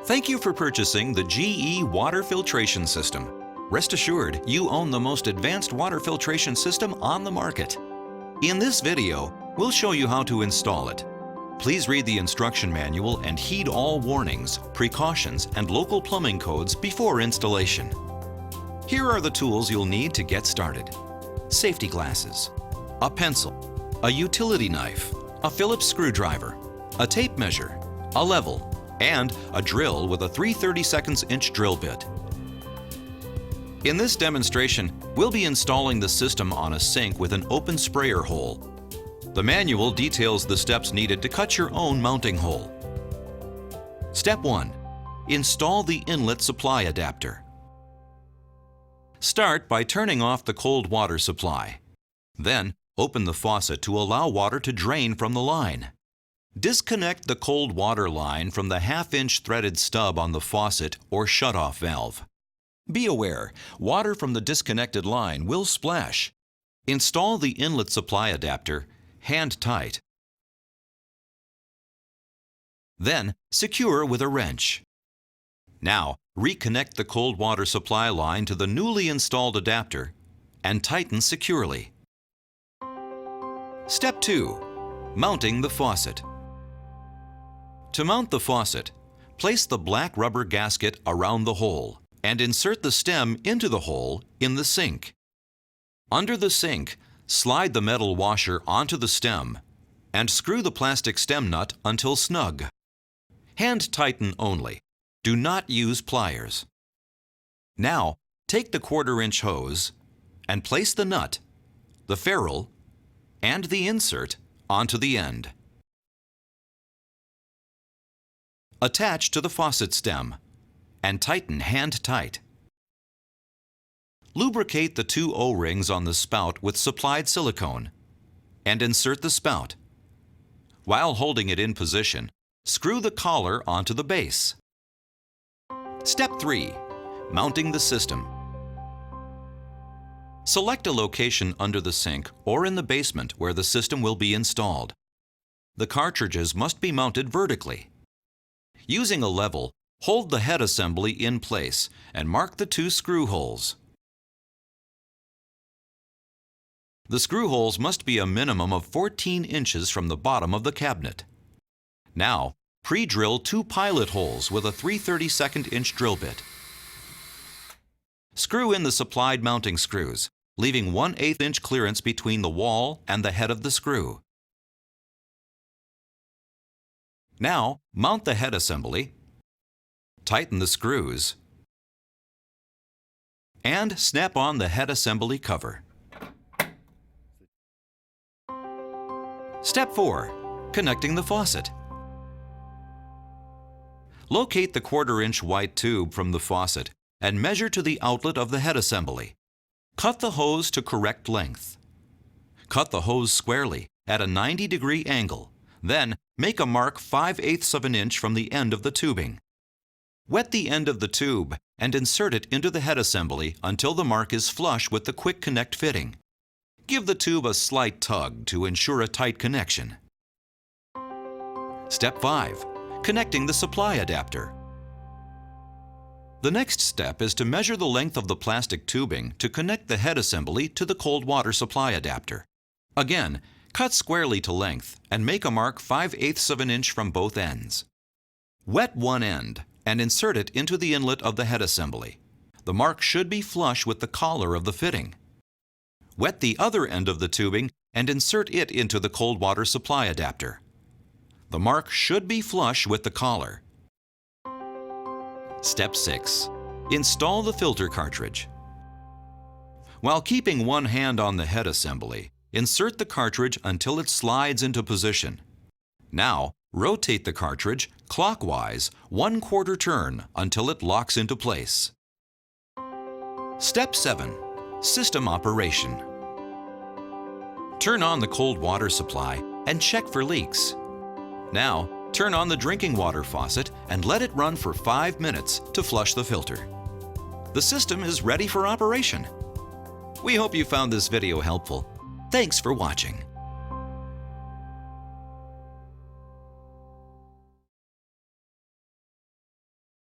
Thank you for purchasing the GE Water Filtration System. Rest assured, you own the most advanced water filtration system on the market. In this video, we'll show you how to install it. Please read the instruction manual and heed all warnings, precautions, and local plumbing codes before installation. Here are the tools you'll need to get started. Safety glasses, a pencil, a utility knife, a Phillips screwdriver, a tape measure, a level, and a drill with a 3/32 drill bit. In this demonstration, we'll be installing the system on a sink with an open sprayer hole. The manual details the steps needed to cut your own mounting hole. Step 1. Install the inlet supply adapter. Start by turning off the cold water supply. Then, open the faucet to allow water to drain from the line. Disconnect the cold water line from the 1/2-inch threaded stub on the faucet or shutoff valve. Be aware, water from the disconnected line will splash. Install the inlet supply adapter hand tight. Then, secure with a wrench. Now, reconnect the cold water supply line to the newly installed adapter and tighten securely. Step 2. Mounting the faucet. To mount the faucet, place the black rubber gasket around the hole and insert the stem into the hole in the sink. Under the sink, slide the metal washer onto the stem and screw the plastic stem nut until snug. Hand tighten only. Do not use pliers. Now, take the 1/4-inch hose and place the nut, the ferrule, and the insert onto the end. Attach to the faucet stem and tighten hand tight. Lubricate the 2 O-rings on the spout with supplied silicone and insert the spout. While holding it in position, screw the collar onto the base. Step 3. Mounting the system. Select a location under the sink or in the basement where the system will be installed. The cartridges must be mounted vertically. Using a level, hold the head assembly in place and mark the 2 screw holes. The screw holes must be a minimum of 14 inches from the bottom of the cabinet. Now, pre-drill 2 pilot holes with a 3/32 drill bit. Screw in the supplied mounting screws, leaving 1/8-inch clearance between the wall and the head of the screw. Now, mount the head assembly, tighten the screws, and snap on the head assembly cover. Step 4. Connecting the faucet. Locate the 1/4-inch white tube from the faucet and measure to the outlet of the head assembly. Cut the hose to correct length. Cut the hose squarely at a 90-degree angle. Then, make a mark 5/8 of an inch from the end of the tubing. Wet the end of the tube and insert it into the head assembly until the mark is flush with the quick connect fitting. Give the tube a slight tug to ensure a tight connection. Step 5. Connecting the supply adapter. The next step is to measure the length of the plastic tubing to connect the head assembly to the cold water supply adapter. Again, cut squarely to length and make a mark 5/8 of an inch from both ends. Wet one end and insert it into the inlet of the head assembly. The mark should be flush with the collar of the fitting. Wet the other end of the tubing and insert it into the cold water supply adapter. The mark should be flush with the collar. Step 6. Install the filter cartridge. While keeping one hand on the head assembly, insert the cartridge until it slides into position. Now, rotate the cartridge clockwise 1/4 turn until it locks into place. Step 7. System operation. Turn on the cold water supply and check for leaks. Now, turn on the drinking water faucet and let it run for 5 minutes to flush the filter. The system is ready for operation. We hope you found this video helpful. Thanks for watching.